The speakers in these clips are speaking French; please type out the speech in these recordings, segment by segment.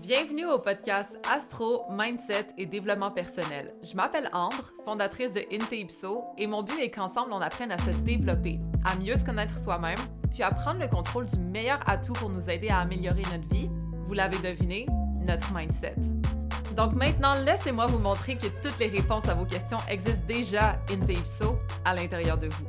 Bienvenue au podcast Astro, Mindset et Développement personnel. Je m'appelle Ambre, fondatrice de Inte-Ipso, et mon but est qu'ensemble on apprenne à se développer, à mieux se connaître soi-même, puis à prendre le contrôle du meilleur atout pour nous aider à améliorer notre vie. Vous l'avez deviné, notre mindset. Donc maintenant, laissez-moi vous montrer que toutes les réponses à vos questions existent déjà Inte-Ipso à l'intérieur de vous.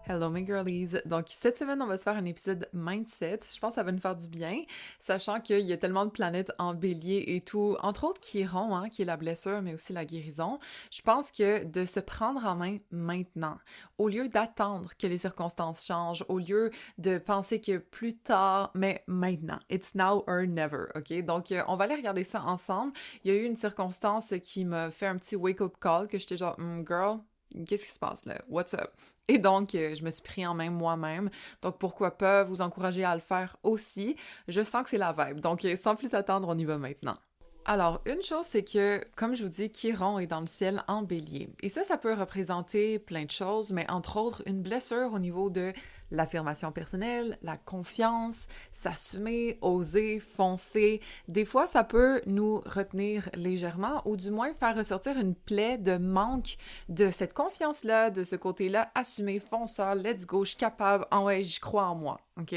Hello mes girlies! Donc cette semaine, on va se faire un épisode mindset. Je pense que ça va nous faire du bien, sachant qu'il y a tellement de planètes en bélier et tout, entre autres Chiron, qui est la blessure, mais aussi la guérison. Je pense que de se prendre en main maintenant, au lieu d'attendre que les circonstances changent, au lieu de penser que plus tard, mais maintenant. It's now or never, ok? Donc on va aller regarder ça ensemble. Il y a eu une circonstance qui m'a fait un petit wake-up call, que j'étais genre, girl, qu'est-ce qui se passe là? What's up? Et donc, je me suis pris en main moi-même. Donc, pourquoi pas vous encourager à le faire aussi? Je sens que c'est la vibe. Donc, sans plus attendre, on y va maintenant. Alors, une chose, c'est que, comme je vous dis, Chiron est dans le ciel en bélier. Et ça peut représenter plein de choses, mais entre autres, une blessure au niveau de l'affirmation personnelle, la confiance, s'assumer, oser, foncer. Des fois, ça peut nous retenir légèrement ou du moins faire ressortir une plaie de manque de cette confiance-là, de ce côté-là, assumer, fonceur, let's go, je suis capable, ouais, j'y crois en moi, ok?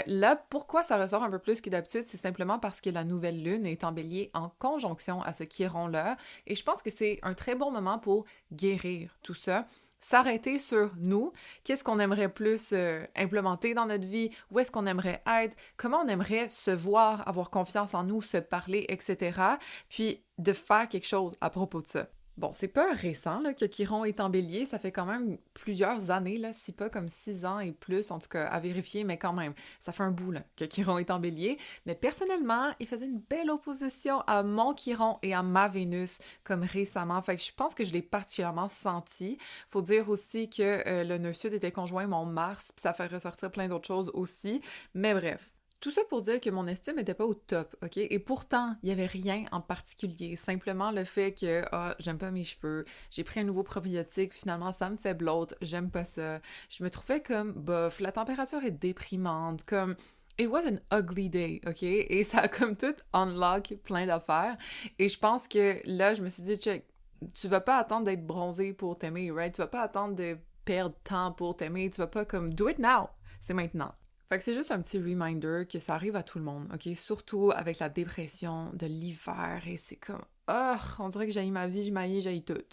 Là, pourquoi ça ressort un peu plus que d'habitude? C'est simplement parce que la nouvelle lune est en bélier en conjonction à ce Chiron-là et je pense que c'est un très bon moment pour guérir tout ça. S'arrêter sur nous, qu'est-ce qu'on aimerait plus implémenter dans notre vie, où est-ce qu'on aimerait être, comment on aimerait se voir, avoir confiance en nous, se parler, etc. Puis de faire quelque chose à propos de ça. Bon, c'est pas récent là, que Chiron est en bélier, ça fait quand même plusieurs années, là, si pas comme 6 ans et plus, en tout cas à vérifier, mais quand même, ça fait un bout là, que Chiron est en bélier. Mais personnellement, il faisait une belle opposition à mon Chiron et à ma Vénus comme récemment, fait que je pense que je l'ai particulièrement senti. Faut dire aussi que le nœud sud était conjoint mon Mars, puis ça fait ressortir plein d'autres choses aussi, mais bref. Tout ça pour dire que mon estime n'était pas au top, ok? Et pourtant, il n'y avait rien en particulier. Simplement le fait que, j'aime pas mes cheveux, j'ai pris un nouveau probiotique, finalement ça me fait bloat, j'aime pas ça. Je me trouvais comme, bof, la température est déprimante, comme... It was an ugly day, ok? Et ça a comme tout unlock plein d'affaires. Et je pense que là, je me suis dit, check, tu vas pas attendre d'être bronzé pour t'aimer, right? Tu vas pas attendre de perdre temps pour t'aimer, tu vas pas comme, do it now! C'est maintenant. Fait que c'est juste un petit reminder que ça arrive à tout le monde, ok? Surtout avec la dépression de l'hiver et c'est comme, on dirait que j'haïs ma vie, j'haïs tout,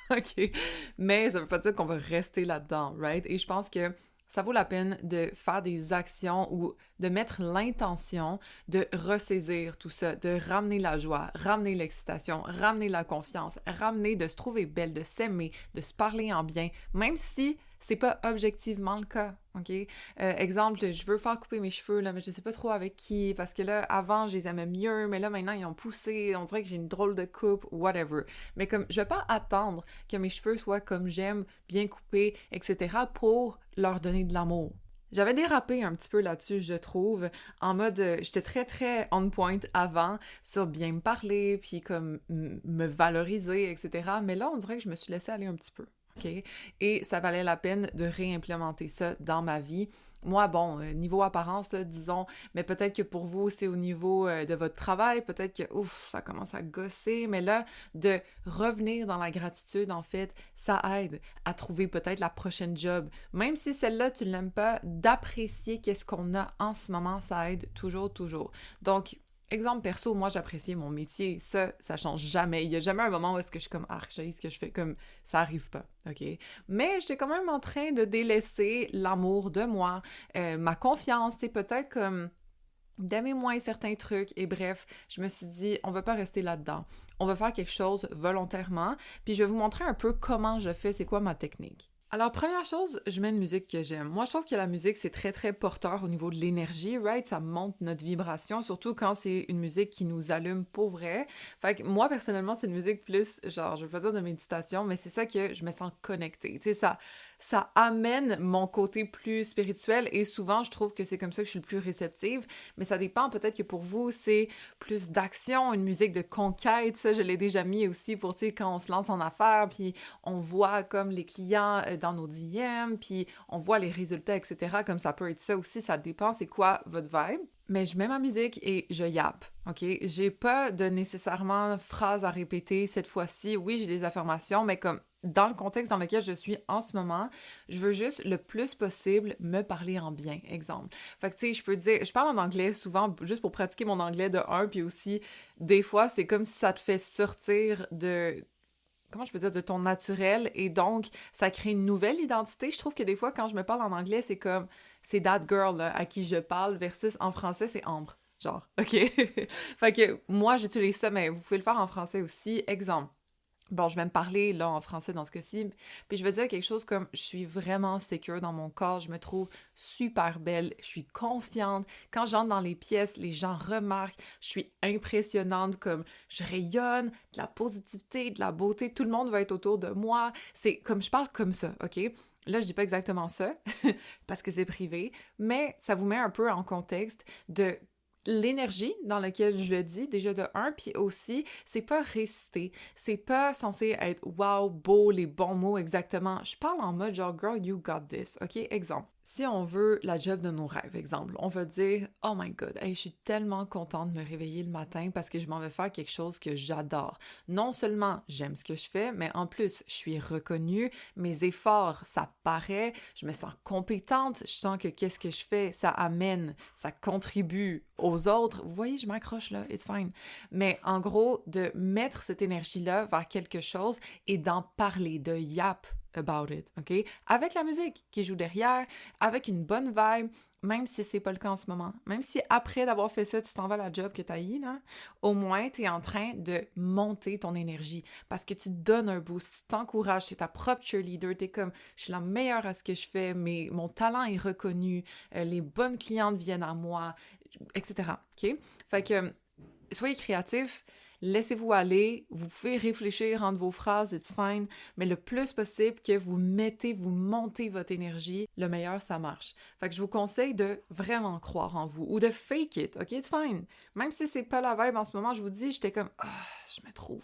ok? Mais ça veut pas dire qu'on va rester là-dedans, right? Et je pense que ça vaut la peine de faire des actions ou de mettre l'intention de ressaisir tout ça, de ramener la joie, ramener l'excitation, ramener la confiance, ramener de se trouver belle, de s'aimer, de se parler en bien, même si c'est pas objectivement le cas, ok? Exemple, je veux faire couper mes cheveux, là, mais je sais pas trop avec qui, parce que là, avant, je les aimais mieux, mais là, maintenant, ils ont poussé, on dirait que j'ai une drôle de coupe, whatever. Mais comme, je vais pas attendre que mes cheveux soient comme j'aime, bien coupés, etc., pour leur donner de l'amour. J'avais dérapé un petit peu là-dessus, je trouve, en mode, j'étais très, très on point avant sur bien me parler, puis comme me valoriser, etc., mais là, on dirait que je me suis laissée aller un petit peu. Okay? Et ça valait la peine de réimplémenter ça dans ma vie. Moi, bon, niveau apparence, là, disons, mais peut-être que pour vous, c'est au niveau de votre travail, peut-être que, ça commence à gosser, mais là, de revenir dans la gratitude, en fait, ça aide à trouver peut-être la prochaine job. Même si celle-là, tu l'aimes pas, d'apprécier qu'est-ce qu'on a en ce moment, ça aide toujours, toujours. Donc, exemple perso, moi j'appréciais mon métier, ça change jamais. Il y a jamais un moment où est-ce que je suis comme j'ai ce que je fais, comme ça arrive pas, ok? Mais j'étais quand même en train de délaisser l'amour de moi, ma confiance, c'est peut-être comme d'aimer moins certains trucs et bref, je me suis dit on va pas rester là-dedans. On va faire quelque chose volontairement, puis je vais vous montrer un peu comment je fais, c'est quoi ma technique. Alors, première chose, je mets une musique que j'aime. Moi, je trouve que la musique, c'est très, très porteur au niveau de l'énergie, right? Ça monte notre vibration, surtout quand c'est une musique qui nous allume pour vrai. Fait que moi, personnellement, c'est une musique plus, genre, je veux pas dire de méditation, mais c'est ça que je me sens connectée. Tu sais, ça amène mon côté plus spirituel et souvent, je trouve que c'est comme ça que je suis le plus réceptive, mais ça dépend, peut-être que pour vous, c'est plus d'action, une musique de conquête, ça, je l'ai déjà mis aussi pour, tu sais, quand on se lance en affaires, puis on voit comme les clients dans nos DM, puis on voit les résultats, etc., comme ça peut être ça aussi, ça dépend c'est quoi votre vibe. Mais je mets ma musique et je yappe, OK? J'ai pas de nécessairement phrases à répéter cette fois-ci. Oui, j'ai des affirmations, mais comme dans le contexte dans lequel je suis en ce moment, je veux juste le plus possible me parler en bien, exemple. Fait que tu sais, je peux dire, je parle en anglais souvent juste pour pratiquer mon anglais de un, puis aussi, des fois, c'est comme si ça te fait sortir de comment je peux dire, de ton naturel, et donc, ça crée une nouvelle identité. Je trouve que des fois, quand je me parle en anglais, c'est comme, c'est that girl là, à qui je parle, versus en français, c'est Ambre. Genre, OK? Fait que moi, j'utilise ça, mais vous pouvez le faire en français aussi. Exemple. Bon, je vais me parler là en français dans ce cas-ci, puis je vais dire quelque chose comme je suis vraiment sécure dans mon corps, je me trouve super belle, je suis confiante. Quand j'entre dans les pièces, les gens remarquent, je suis impressionnante, comme je rayonne, de la positivité, de la beauté, tout le monde va être autour de moi. C'est comme je parle comme ça, OK? Là, je dis pas exactement ça, parce que c'est privé, mais ça vous met un peu en contexte de l'énergie dans laquelle je le dis, déjà de un, puis aussi, c'est pas récité, c'est pas censé être wow, beau, les bons mots exactement. Je parle en mode genre, girl, you got this, ok? Exemple. Si on veut la job de nos rêves, exemple, on va dire oh my god, hey, je suis tellement contente de me réveiller le matin parce que je m'en vais faire quelque chose que j'adore. Non seulement j'aime ce que je fais, mais en plus, je suis reconnue, mes efforts, ça paraît, je me sens compétente, je sens que qu'est-ce que je fais, ça amène, ça contribue aux autres. Vous voyez, je m'accroche là, it's fine. Mais en gros, de mettre cette énergie-là vers quelque chose et d'en parler, de yap about it, OK? Avec la musique qui joue derrière, avec une bonne vibe, même si c'est pas le cas en ce moment. Même si après d'avoir fait ça, tu t'en vas à la job que t'as eu, là, au moins, t'es en train de monter ton énergie parce que tu te donnes un boost, tu t'encourages, t'es ta propre cheerleader, t'es comme, je suis la meilleure à ce que je fais, mais mon talent est reconnu, les bonnes clientes viennent à moi, etc., OK? Fait que, soyez créatifs, laissez-vous aller, vous pouvez réfléchir entre vos phrases, it's fine, mais le plus possible que vous mettez, vous montez votre énergie, le meilleur ça marche. Fait que je vous conseille de vraiment croire en vous ou de fake it, ok, it's fine. Même si c'est pas la vibe en ce moment, je vous dis, j'étais comme, je me trouve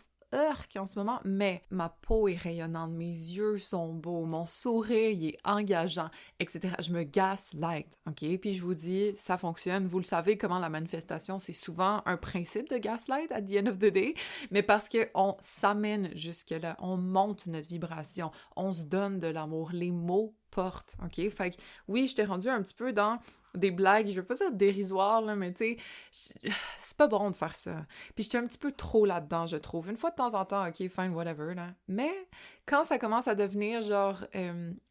en ce moment, mais ma peau est rayonnante, mes yeux sont beaux, mon sourire il est engageant, etc. Je me gaslight, ok? Puis je vous dis, ça fonctionne. Vous le savez comment la manifestation, c'est souvent un principe de gaslight at the end of the day, mais parce qu'on s'amène jusque-là, on monte notre vibration, on se donne de l'amour, les mots portent, ok? Fait que oui, je t'ai rendu un petit peu dans des blagues, je veux pas dire dérisoires, là, mais tu sais, c'est pas bon de faire ça. Puis j'étais un petit peu trop là-dedans, je trouve. Une fois de temps en temps, ok, fine, whatever, là. Mais quand ça commence à devenir, genre,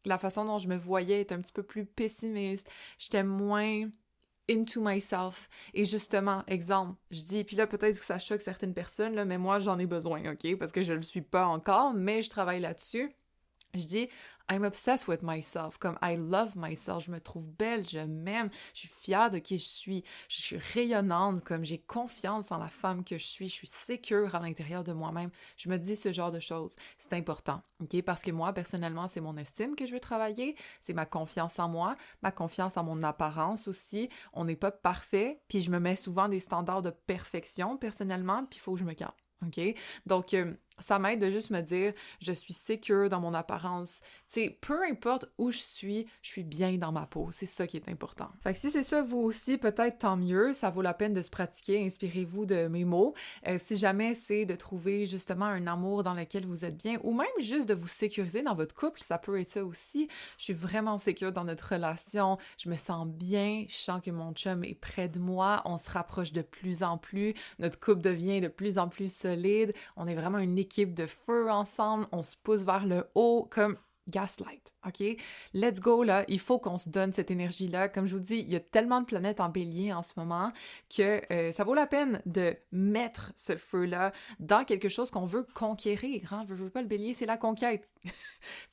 la façon dont je me voyais est un petit peu plus pessimiste, j'étais moins into myself. Et justement, exemple, je dis, puis là, peut-être que ça choque certaines personnes, là, mais moi, j'en ai besoin, ok? Parce que je le suis pas encore, mais je travaille là-dessus. Je dis, I'm obsessed with myself, comme I love myself, je me trouve belle, je m'aime, je suis fière de qui je suis rayonnante, comme j'ai confiance en la femme que je suis sécure à l'intérieur de moi-même. Je me dis ce genre de choses, c'est important, ok? Parce que moi, personnellement, c'est mon estime que je veux travailler, c'est ma confiance en moi, ma confiance en mon apparence aussi. On n'est pas parfait, puis je me mets souvent des standards de perfection, personnellement, puis il faut que je me calme. OK? Donc, ça m'aide de juste me dire, je suis sécure dans mon apparence. Tu sais, peu importe où je suis bien dans ma peau. C'est ça qui est important. Fait que si c'est ça, vous aussi, peut-être tant mieux. Ça vaut la peine de se pratiquer. Inspirez-vous de mes mots. Si jamais c'est de trouver justement un amour dans lequel vous êtes bien ou même juste de vous sécuriser dans votre couple, ça peut être ça aussi. Je suis vraiment sécure dans notre relation. Je me sens bien. Je sens que mon chum est près de moi. On se rapproche de plus en plus. Notre couple devient de plus en plus solide. On est vraiment une équipe de feu ensemble. On se pousse vers le haut comme gaslight, OK? Let's go, là. Il faut qu'on se donne cette énergie-là. Comme je vous dis, il y a tellement de planètes en bélier en ce moment que ça vaut la peine de mettre ce feu-là dans quelque chose qu'on veut conquérir. Hein? Veux pas le bélier, c'est la conquête.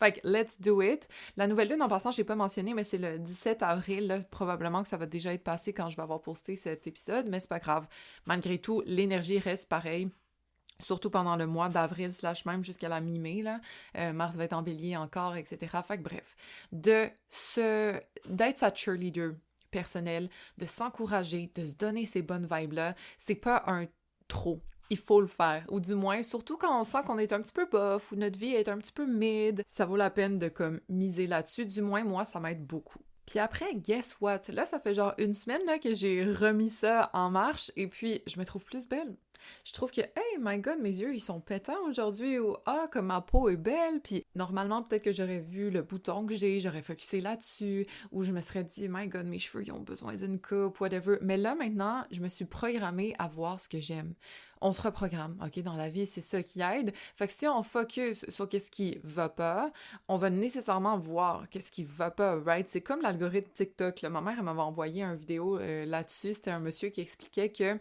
Fait que let's do it. La nouvelle lune, en passant, je l'ai pas mentionné, mais c'est le 17 avril. Là, probablement que ça va déjà être passé quand je vais avoir posté cet épisode, mais c'est pas grave. Malgré tout, l'énergie reste pareille. Surtout pendant le mois d'avril / même jusqu'à la mi-mai, là. Mars va être en bélier encore, etc. Fait que bref, d'être sa cheerleader personnelle, de s'encourager, de se donner ces bonnes vibes-là, c'est pas un trop. Il faut le faire. Ou du moins, surtout quand on sent qu'on est un petit peu bof ou notre vie est un petit peu mid, ça vaut la peine de comme miser là-dessus. Du moins, moi, ça m'aide beaucoup. Puis après, guess what? Là, ça fait genre une semaine là, que j'ai remis ça en marche et puis je me trouve plus belle. Je trouve que, hey, my God, mes yeux, ils sont pétants aujourd'hui, ou ah, comme ma peau est belle, puis normalement, peut-être que j'aurais vu le bouton que j'ai, j'aurais focusé là-dessus, ou je me serais dit, my God, mes cheveux, ils ont besoin d'une coupe, whatever. Mais là, maintenant, je me suis programmée à voir ce que j'aime. On se reprogramme, OK? Dans la vie, c'est ça qui aide. Fait que si on focus sur qu'est-ce qui va pas, on va nécessairement voir qu'est-ce qui va pas, right? C'est comme l'algorithme TikTok, là. Ma mère, elle m'avait envoyé une vidéo là-dessus. C'était un monsieur qui expliquait que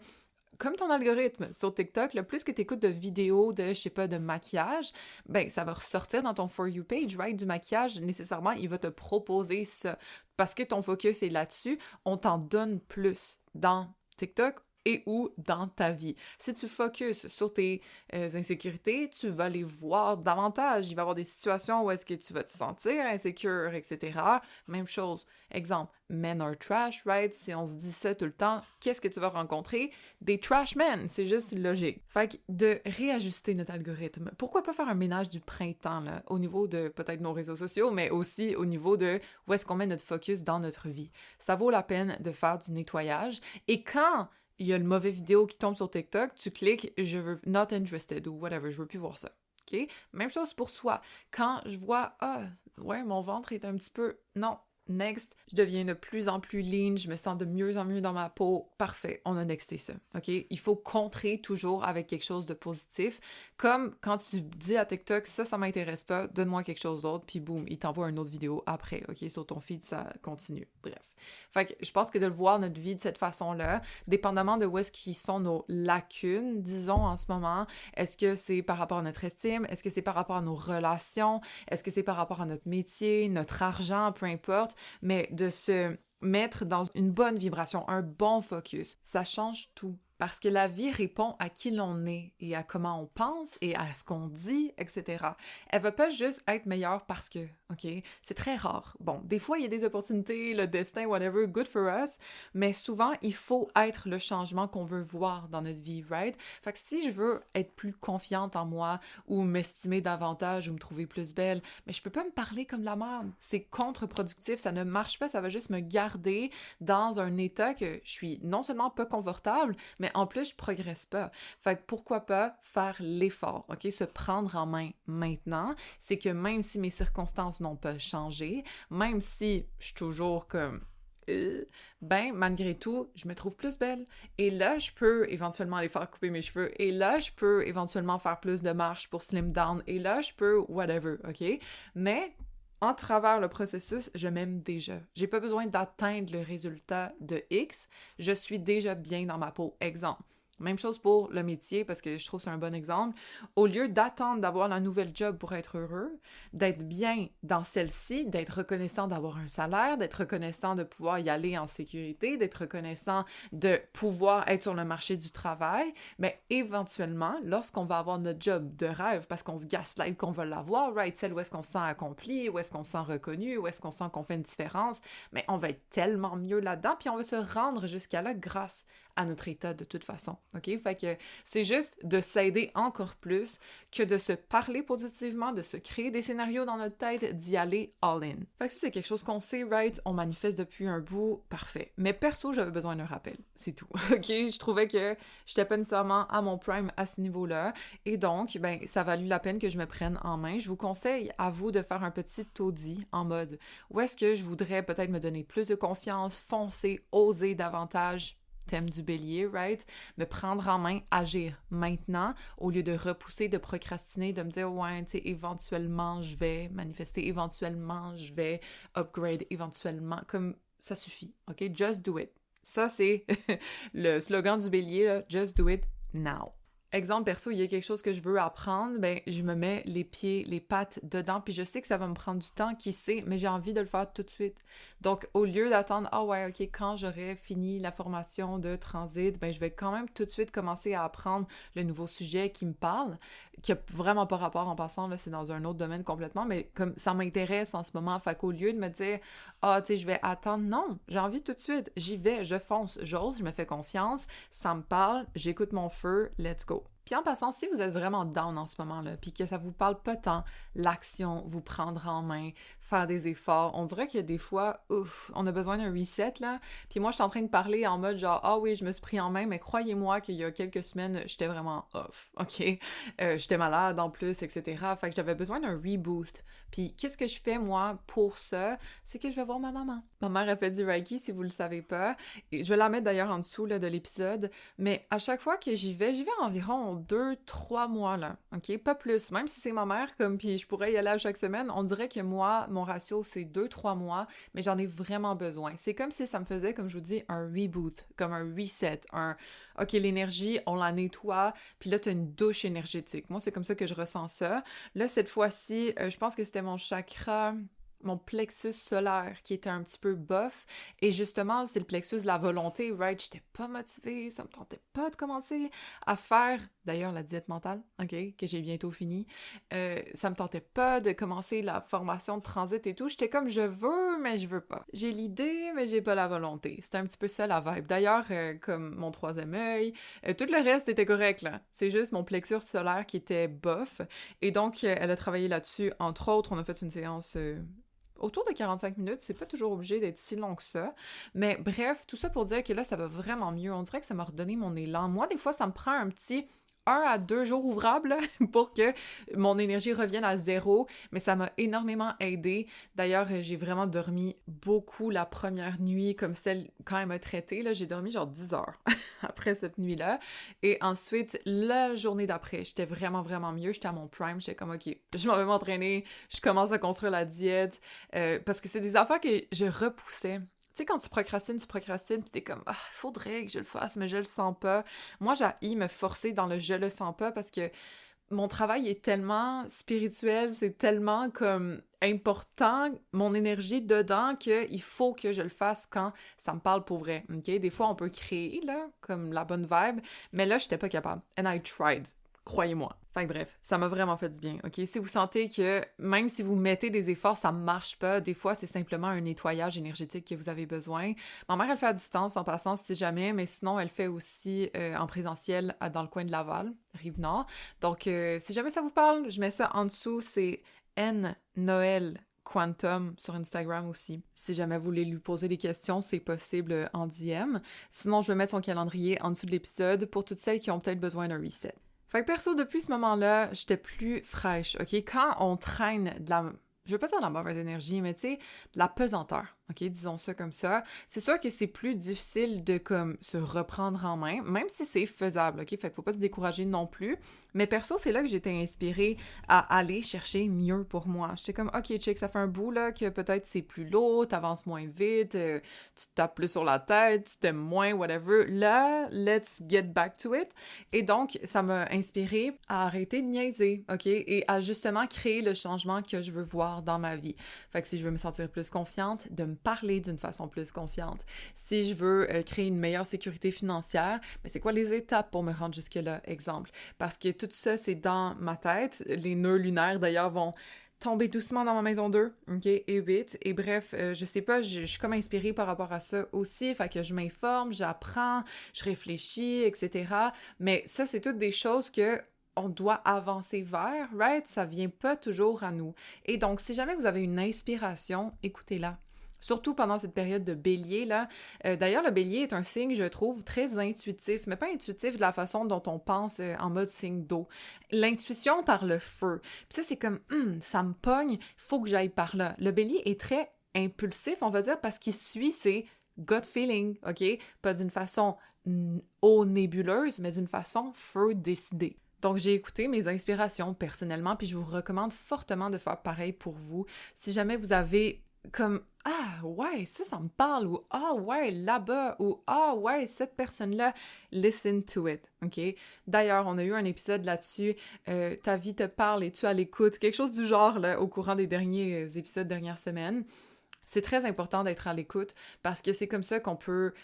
comme ton algorithme sur TikTok, le plus que tu écoutes de vidéos de, je sais pas, de maquillage, ben ça va ressortir dans ton For You page, right? Du maquillage, nécessairement, il va te proposer ça. Parce que ton focus est là-dessus, on t'en donne plus dans TikTok et ou dans ta vie. Si tu focuses sur tes insécurités, tu vas les voir davantage. Il va y avoir des situations où est-ce que tu vas te sentir insécure, etc. Même chose. Exemple, men are trash, right? Si on se dit ça tout le temps, qu'est-ce que tu vas rencontrer? Des trash men. C'est juste logique. Fait que de réajuster notre algorithme. Pourquoi pas faire un ménage du printemps, là, au niveau de peut-être nos réseaux sociaux, mais aussi au niveau de où est-ce qu'on met notre focus dans notre vie. Ça vaut la peine de faire du nettoyage. Et quand il y a une mauvaise vidéo qui tombe sur TikTok, tu cliques « je veux not interested » ou whatever, je veux plus voir ça. OK? Même chose pour soi. Quand je vois « ah, ouais, mon ventre est un petit peu... » Non, next. Je deviens de plus en plus lean, je me sens de mieux en mieux dans ma peau. Parfait, on a nexté ça. OK? Il faut contrer toujours avec quelque chose de positif. Comme quand tu dis à TikTok « ça m'intéresse pas, donne-moi quelque chose d'autre », puis boum, il t'envoie une autre vidéo après. OK? Sur ton feed, ça continue. Bref. Fait que je pense que de le voir notre vie de cette façon-là, dépendamment de où est-ce qu'ils sont nos lacunes, disons, en ce moment, est-ce que c'est par rapport à notre estime? Est-ce que c'est par rapport à nos relations? Est-ce que c'est par rapport à notre métier, notre argent, peu importe, mais de se mettre dans une bonne vibration, un bon focus, ça change tout. Parce que la vie répond à qui l'on est et à comment on pense et à ce qu'on dit, etc. Elle va pas juste être meilleure parce que, OK? C'est très rare. Bon, des fois, il y a des opportunités, le destin, whatever, good for us, mais souvent, il faut être le changement qu'on veut voir dans notre vie, right? Fait que si je veux être plus confiante en moi ou m'estimer davantage ou me trouver plus belle, mais je peux pas me parler comme la merde. C'est contre-productif, ça ne marche pas, ça va juste me garder dans un état que je suis non seulement pas confortable, mais en plus, je progresse pas. Fait que pourquoi pas faire l'effort, OK? Se prendre en main maintenant, c'est que même si mes circonstances n'ont pas changé, même si je suis toujours comme... ben, malgré tout, je me trouve plus belle. Et là, je peux éventuellement aller faire couper mes cheveux. Et là, je peux éventuellement faire plus de marches pour slim down. Et là, je peux whatever, OK? Mais... en travers le processus, je m'aime déjà. J'ai pas besoin d'atteindre le résultat de X, je suis déjà bien dans ma peau. Exemple. Même chose pour le métier, parce que je trouve que c'est un bon exemple. Au lieu d'attendre d'avoir la nouvelle job pour être heureux, d'être bien dans celle-ci, d'être reconnaissant d'avoir un salaire, d'être reconnaissant de pouvoir y aller en sécurité, d'être reconnaissant de pouvoir être sur le marché du travail, mais éventuellement, lorsqu'on va avoir notre job de rêve, parce qu'on se gaslight qu'on va l'avoir, right? Celle où est-ce qu'on se sent accompli, où est-ce qu'on se sent reconnu, où est-ce qu'on sent qu'on fait une différence, mais on va être tellement mieux là-dedans, puis on va se rendre jusqu'à là grâce à notre état de toute façon, OK? Fait que c'est juste de s'aider encore plus que de se parler positivement, de se créer des scénarios dans notre tête, d'y aller all-in. Fait que si c'est quelque chose qu'on sait, right? On manifeste depuis un bout, parfait. Mais perso, j'avais besoin d'un rappel, c'est tout, OK? Je trouvais que j'étais pas nécessairement à mon prime à ce niveau-là, et donc, ben, ça a valu la peine que je me prenne en main. Je vous conseille à vous de faire un petit taudis en mode où est-ce que je voudrais peut-être me donner plus de confiance, foncer, oser davantage, thème du bélier, right? Me prendre en main, agir maintenant, au lieu de repousser, de procrastiner, de me dire, ouais, tu sais, éventuellement, je vais manifester, éventuellement, je vais upgrade, éventuellement, comme ça suffit, OK? Just do it. Ça, c'est le slogan du bélier, là, just do it now. exemple perso, il y a quelque chose que je veux apprendre, ben je me mets les pieds, les pattes dedans, puis je sais que ça va me prendre du temps, qui sait, mais j'ai envie de le faire tout de suite. Donc, au lieu d'attendre, ah ouais, ok, quand j'aurai fini la formation de transit, ben je vais quand même tout de suite commencer à apprendre le nouveau sujet qui me parle, qui a vraiment pas rapport en passant, là, c'est dans un autre domaine complètement, mais comme ça m'intéresse en ce moment, fait qu'au lieu de me dire, ah, tu sais, je vais attendre, non, j'ai envie tout de suite, j'y vais, je fonce, j'ose, je me fais confiance, ça me parle, j'écoute mon feu, let's go. Puis en passant, si vous êtes vraiment down en ce moment-là, puis que ça vous parle pas tant, l'action, vous prendre en main, faire des efforts, on dirait qu'il y a des fois, ouf, on a besoin d'un reset, là. Puis moi, je suis en train de parler en mode genre, ah oui, je me suis pris en main, mais croyez-moi qu'il y a quelques semaines, j'étais vraiment off, ok? J'étais malade en plus, etc. Fait que j'avais besoin d'un reboot. Puis qu'est-ce que je fais, moi, pour ça? C'est que je vais voir ma maman. Ma mère a fait du Reiki, si vous le savez pas. Et je vais la mettre d'ailleurs en dessous, là, de l'épisode. Mais à chaque fois que j'y vais environ 2-3 mois, là, ok? Pas plus. Même si c'est ma mère, comme, puis je pourrais y aller à chaque semaine, on dirait que moi, mon ratio, c'est 2-3 mois, mais j'en ai vraiment besoin. C'est comme si ça me faisait, comme je vous dis, un reboot, comme un reset, OK, l'énergie, on la nettoie, puis là, t'as une douche énergétique. Moi, c'est comme ça que je ressens ça. Là, cette fois-ci, je pense que c'était mon chakra, mon plexus solaire qui était un petit peu bof. Et justement, c'est le plexus de la volonté, right? J'étais pas motivée, ça me tentait pas de commencer à faire, d'ailleurs, la diète mentale, OK, que j'ai bientôt fini. Ça me tentait pas de commencer la formation de transit et tout. J'étais comme, je veux, mais je veux pas. J'ai l'idée, mais j'ai pas la volonté. C'était un petit peu ça, la vibe. D'ailleurs, comme mon troisième œil, tout le reste était correct, là. C'est juste mon plexus solaire qui était bof. Et donc, elle a travaillé là-dessus. Entre autres, on a fait une séance autour de 45 minutes, c'est pas toujours obligé d'être si long que ça. Mais bref, tout ça pour dire que là, ça va vraiment mieux. On dirait que ça m'a redonné mon élan. Moi, des fois, ça me prend un petit 1 à 2 jours ouvrables là, pour que mon énergie revienne à zéro, mais ça m'a énormément aidé. D'ailleurs, j'ai vraiment dormi beaucoup la première nuit, comme celle quand elle m'a traitée, là, j'ai dormi genre 10 heures après cette nuit-là. Et ensuite, la journée d'après, j'étais vraiment, vraiment mieux. J'étais à mon prime, j'étais comme, OK, je m'en vais m'entraîner, je commence à construire la diète, parce que c'est des affaires que je repoussais. Tu sais, quand tu procrastines, pis t'es comme « Ah, faudrait que je le fasse, mais je le sens pas. » Moi, j'ai me forcer dans le « je le sens pas » parce que mon travail est tellement spirituel, c'est tellement comme important, mon énergie dedans, qu'il faut que je le fasse quand ça me parle pour vrai, ok? Des fois, on peut créer, là, comme la bonne vibe, mais là, j'étais pas capable. And I tried. Croyez-moi. Enfin bref, ça m'a vraiment fait du bien, ok? Si vous sentez que même si vous mettez des efforts, ça marche pas, des fois c'est simplement un nettoyage énergétique que vous avez besoin. Ma mère, elle fait à distance en passant si jamais, mais sinon elle fait aussi en présentiel dans le coin de Laval, Rive-Nord. Donc si jamais ça vous parle, je mets ça en dessous, c'est N Noël Quantum sur Instagram aussi. Si jamais vous voulez lui poser des questions, c'est possible en DM. Sinon, je vais mettre son calendrier en dessous de l'épisode pour toutes celles qui ont peut-être besoin d'un reset. Fait que perso, depuis ce moment-là, j'étais plus fraîche, ok? Quand on traîne de la... Je veux pas dire de la mauvaise énergie, mais tu sais, de la pesanteur, ok? Disons ça comme ça. C'est sûr que c'est plus difficile de, comme, se reprendre en main, même si c'est faisable, ok? Fait qu'il faut pas se décourager non plus. Mais perso, c'est là que j'étais inspirée à aller chercher mieux pour moi. J'étais comme, ok, check, ça fait un bout, là, que peut-être c'est plus lourd, t'avances moins vite, tu te tapes plus sur la tête, tu t'aimes moins, whatever. Là, let's get back to it. Et donc, ça m'a inspirée à arrêter de niaiser, ok? Et à justement créer le changement que je veux voir dans ma vie. Fait que si je veux me sentir plus confiante, de me parler d'une façon plus confiante. Si je veux créer une meilleure sécurité financière, mais c'est quoi les étapes pour me rendre jusque-là, exemple? Parce que tout ça, c'est dans ma tête. Les nœuds lunaires, d'ailleurs, vont tomber doucement dans ma maison 2, ok, et 8. Et bref, je sais pas, je suis comme inspirée par rapport à ça aussi, fait que je m'informe, j'apprends, je réfléchis, etc. Mais ça, c'est toutes des choses que on doit avancer vers, right? Ça vient pas toujours à nous. Et donc, si jamais vous avez une inspiration, écoutez-la. Surtout pendant cette période de bélier, là. D'ailleurs, le bélier est un signe, je trouve, très intuitif, mais pas intuitif de la façon dont on pense en mode signe d'eau. L'intuition par le feu. Puis ça, c'est comme, ça me pogne, faut que j'aille par là. Le bélier est très impulsif, on va dire, parce qu'il suit ses gut feeling, OK? Pas d'une façon eau nébuleuse, mais d'une façon feu décidé. Donc, j'ai écouté mes inspirations personnellement, puis je vous recommande fortement de faire pareil pour vous. Si jamais vous avez comme ah ouais, ça me parle, ou ah ouais, là-bas, ou ah ouais, cette personne-là, listen to it, ok? D'ailleurs, on a eu un épisode là-dessus, ta vie te parle et tu à l'écoute, quelque chose du genre, là, au courant des derniers épisodes, dernières semaines. C'est très important d'être à l'écoute parce que c'est comme ça qu'on peut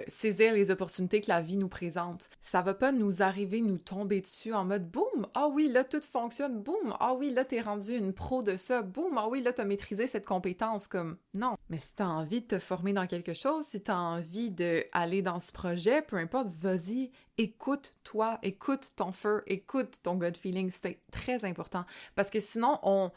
saisir les opportunités que la vie nous présente. Ça va pas nous arriver, nous tomber dessus en mode boum, ah oui, là tout fonctionne, boum, ah oui, là t'es rendu une pro de ça, boum, ah oui, là t'as maîtrisé cette compétence, comme non. Mais si t'as envie de te former dans quelque chose, si t'as envie d'aller dans ce projet, peu importe, vas-y, écoute-toi, écoute ton feu, écoute ton gut feeling, c'est très important parce que sinon on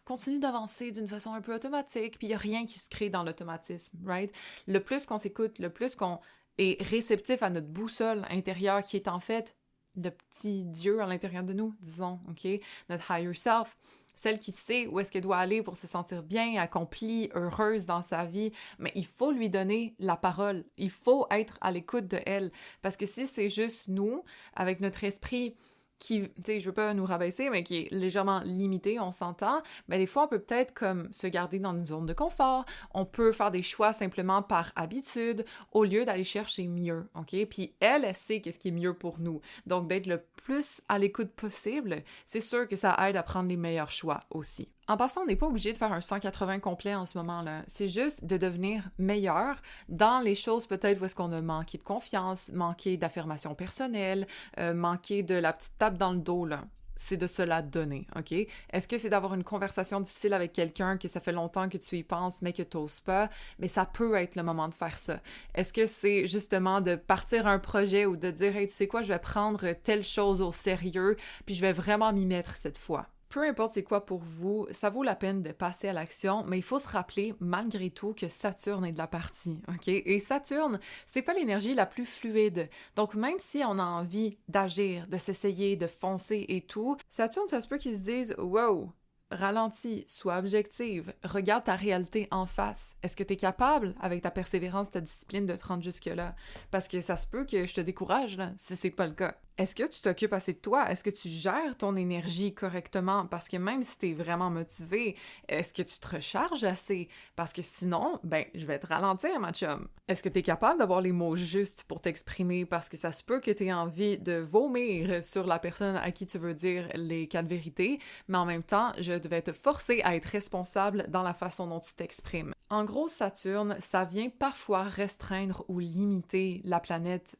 continue d'avancer d'une façon un peu automatique, puis il n'y a rien qui se crée dans l'automatisme, right? Le plus qu'on s'écoute, le plus qu'on est réceptif à notre boussole intérieure, qui est en fait le petit Dieu à l'intérieur de nous, disons, OK? Notre higher self, celle qui sait où est-ce qu'elle doit aller pour se sentir bien, accomplie, heureuse dans sa vie, mais il faut lui donner la parole, il faut être à l'écoute de elle, parce que si c'est juste nous, avec notre esprit qui, tu sais, je veux pas nous rabaisser, mais qui est légèrement limité, on s'entend, mais des fois, on peut peut-être comme se garder dans une zone de confort, on peut faire des choix simplement par habitude, au lieu d'aller chercher mieux, OK? Puis elle sait qu'est-ce qui est mieux pour nous. Donc, d'être le plus à l'écoute possible, c'est sûr que ça aide à prendre les meilleurs choix aussi. En passant, on n'est pas obligé de faire un 180 complet en ce moment-là. C'est juste de devenir meilleur dans les choses peut-être où est-ce qu'on a manqué de confiance, manqué d'affirmation personnelle, manqué de la petite tape dans le dos, là. C'est de se la donner, OK? Est-ce que c'est d'avoir une conversation difficile avec quelqu'un que ça fait longtemps que tu y penses mais que tu n'oses pas? Mais ça peut être le moment de faire ça. Est-ce que c'est justement de partir un projet ou de dire « Hey, tu sais quoi, je vais prendre telle chose au sérieux puis je vais vraiment m'y mettre cette fois. » Peu importe c'est quoi pour vous, ça vaut la peine de passer à l'action, mais il faut se rappeler malgré tout que Saturne est de la partie, ok? Et Saturne, c'est pas l'énergie la plus fluide. Donc même si on a envie d'agir, de s'essayer, de foncer et tout, Saturne, ça se peut qu'ils se disent « Wow! » Ralentis, sois objective, regarde ta réalité en face. Est-ce que tu es capable, avec ta persévérance, ta discipline, de te rendre jusque-là? Parce que ça se peut que je te décourage, là, si c'est pas le cas. Est-ce que tu t'occupes assez de toi? Est-ce que tu gères ton énergie correctement? Parce que même si t'es vraiment motivé, est-ce que tu te recharges assez? Parce que sinon, ben, je vais te ralentir, ma chum. Est-ce que t'es capable d'avoir les mots justes pour t'exprimer? Parce que ça se peut que t'aies envie de vomir sur la personne à qui tu veux dire les quatre vérités, mais en même temps, je devais te forcer à être responsable dans la façon dont tu t'exprimes. En gros, Saturne, ça vient parfois restreindre ou limiter la planète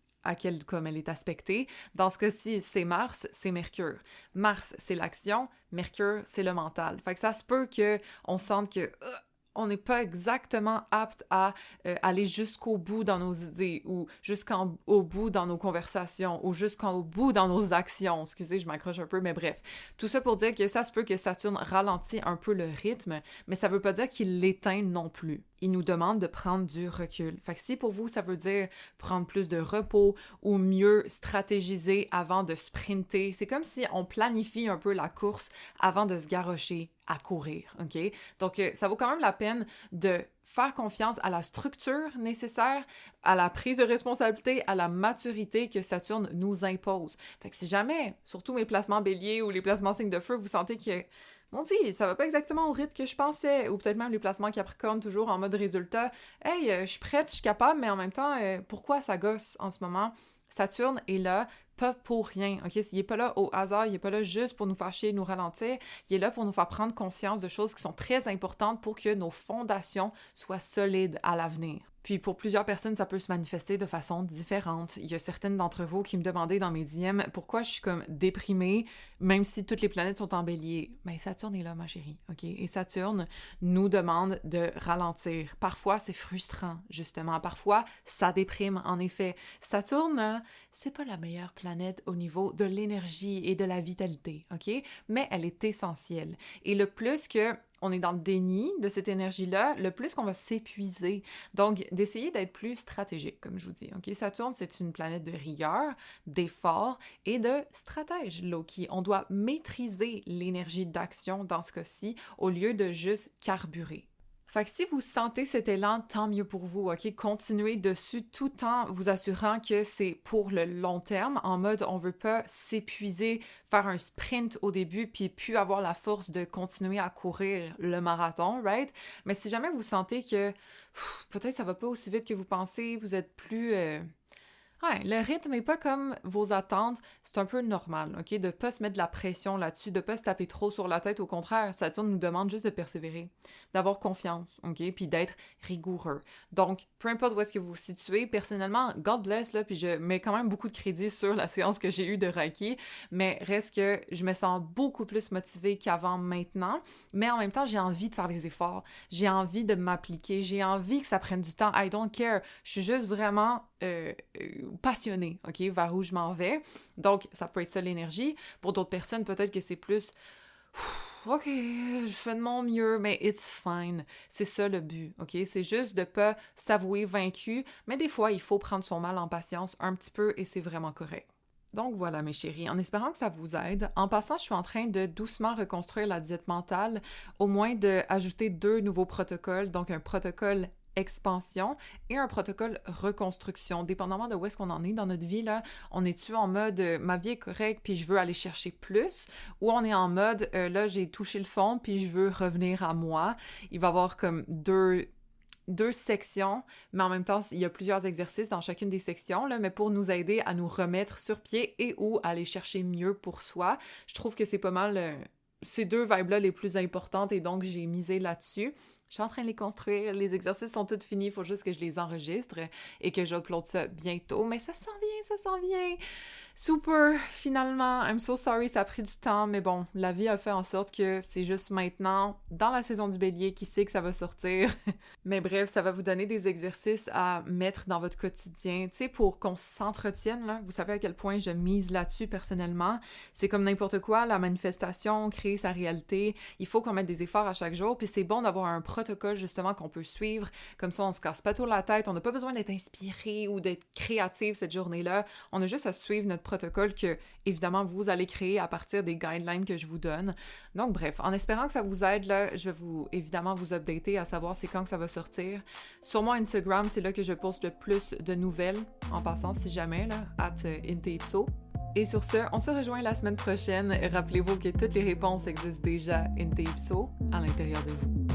comme elle est aspectée. Dans ce cas-ci, c'est Mars, c'est Mercure. Mars, c'est l'action, Mercure, c'est le mental. Fait que ça se peut qu'on sente que on n'est pas exactement apte à aller jusqu'au bout dans nos idées ou jusqu'au bout dans nos conversations ou jusqu'au bout dans nos actions. Excusez, je m'accroche un peu, mais bref. Tout ça pour dire que ça se peut que Saturne ralentit un peu le rythme, mais ça veut pas dire qu'il l'éteint non plus. Il nous demande de prendre du recul. Fait que si pour vous, ça veut dire prendre plus de repos ou mieux stratégiser avant de sprinter, c'est comme si on planifie un peu la course avant de se garrocher à courir, OK? Donc, ça vaut quand même la peine de faire confiance à la structure nécessaire, à la prise de responsabilité, à la maturité que Saturne nous impose. Fait que si jamais, surtout mes placements béliers ou les placements signes de feu, vous sentez que mon Dieu, ça va pas exactement au rythme que je pensais, ou peut-être même les placements Capricorne toujours en mode résultat. Hey, je suis prête, je suis capable, mais en même temps, pourquoi ça gosse en ce moment? Saturne est là, pas pour rien, ok? Il est pas là au hasard, il est pas là juste pour nous faire chier, nous ralentir, il est là pour nous faire prendre conscience de choses qui sont très importantes pour que nos fondations soient solides à l'avenir. Puis pour plusieurs personnes, ça peut se manifester de façon différente. Il y a certaines d'entre vous qui me demandaient dans mes DM pourquoi je suis comme déprimée, même si toutes les planètes sont en bélier. Mais Saturne est là, ma chérie, ok? Et Saturne nous demande de ralentir. Parfois, c'est frustrant, justement. Parfois, ça déprime, en effet. Saturne, c'est pas la meilleure planète au niveau de l'énergie et de la vitalité, ok? Mais elle est essentielle. Et le plus que on est dans le déni de cette énergie-là, le plus qu'on va s'épuiser. Donc, d'essayer d'être plus stratégique, comme je vous dis. OK? Saturne, c'est une planète de rigueur, d'effort et de stratège, Loki. On doit maîtriser l'énergie d'action dans ce cas-ci au lieu de juste carburer. Fait que si vous sentez cet élan, tant mieux pour vous, ok? Continuez dessus tout en vous assurant que c'est pour le long terme, en mode on veut pas s'épuiser, faire un sprint au début, puis plus avoir la force de continuer à courir le marathon, right? Mais si jamais vous sentez que peut-être ça va pas aussi vite que vous pensez, vous êtes plus... Ouais, le rythme n'est pas comme vos attentes, c'est un peu normal, ok? De pas se mettre de la pression là-dessus, de pas se taper trop sur la tête, au contraire, Saturne nous demande juste de persévérer, d'avoir confiance, ok? Puis d'être rigoureux. Donc, peu importe où est-ce que vous vous situez, personnellement, God bless, là, puis je mets quand même beaucoup de crédit sur la séance que j'ai eue de Reiki, mais reste que je me sens beaucoup plus motivée qu'avant maintenant, mais en même temps, j'ai envie de faire les efforts, j'ai envie de m'appliquer, j'ai envie que ça prenne du temps, I don't care, je suis juste vraiment... passionnée, ok, vers où je m'en vais. Donc, ça peut être ça l'énergie. Pour d'autres personnes, peut-être que c'est plus OK, je fais de mon mieux, mais it's fine. C'est ça le but, OK? C'est juste de pas s'avouer vaincu, mais des fois, il faut prendre son mal en patience un petit peu et c'est vraiment correct. Donc voilà mes chéris, en espérant que ça vous aide. En passant, je suis en train de doucement reconstruire la diète mentale, au moins d'ajouter 2 nouveaux protocoles, donc un protocole expansion et un protocole reconstruction, dépendamment de où est-ce qu'on en est dans notre vie, là. On est-tu en mode ma vie est correcte puis je veux aller chercher plus, ou on est en mode là j'ai touché le fond puis je veux revenir à moi. Il va y avoir comme deux sections, mais en même temps, il y a plusieurs exercices dans chacune des sections, là, mais pour nous aider à nous remettre sur pied et ou aller chercher mieux pour soi. Je trouve que c'est pas mal ces 2 vibes-là les plus importantes et donc j'ai misé là-dessus. Je suis en train de les construire, les exercices sont tous finis, il faut juste que je les enregistre et que j'uploade ça bientôt, mais ça s'en vient! Super, finalement, I'm so sorry, ça a pris du temps, mais bon, la vie a fait en sorte que c'est juste maintenant, dans la saison du Bélier, qui sait que ça va sortir. Mais bref, ça va vous donner des exercices à mettre dans votre quotidien, tu sais, pour qu'on s'entretienne, là. Vous savez à quel point je mise là-dessus personnellement. C'est comme n'importe quoi, la manifestation, créer sa réalité. Il faut qu'on mette des efforts à chaque jour, puis c'est bon d'avoir un protocole, justement, qu'on peut suivre. Comme ça, on se casse pas trop la tête, on n'a pas besoin d'être inspiré ou d'être créatif cette journée-là. On a juste à suivre notre protocole que, évidemment, vous allez créer à partir des guidelines que je vous donne. Donc, bref, en espérant que ça vous aide, là, je vais évidemment, vous updater à savoir c'est quand que ça va sortir. Sur mon Instagram, c'est là que je poste le plus de nouvelles, en passant, si jamais, là, @inteipso. Et sur ce, on se rejoint la semaine prochaine. Rappelez-vous que toutes les réponses existent déjà in Ipso, à l'intérieur de vous.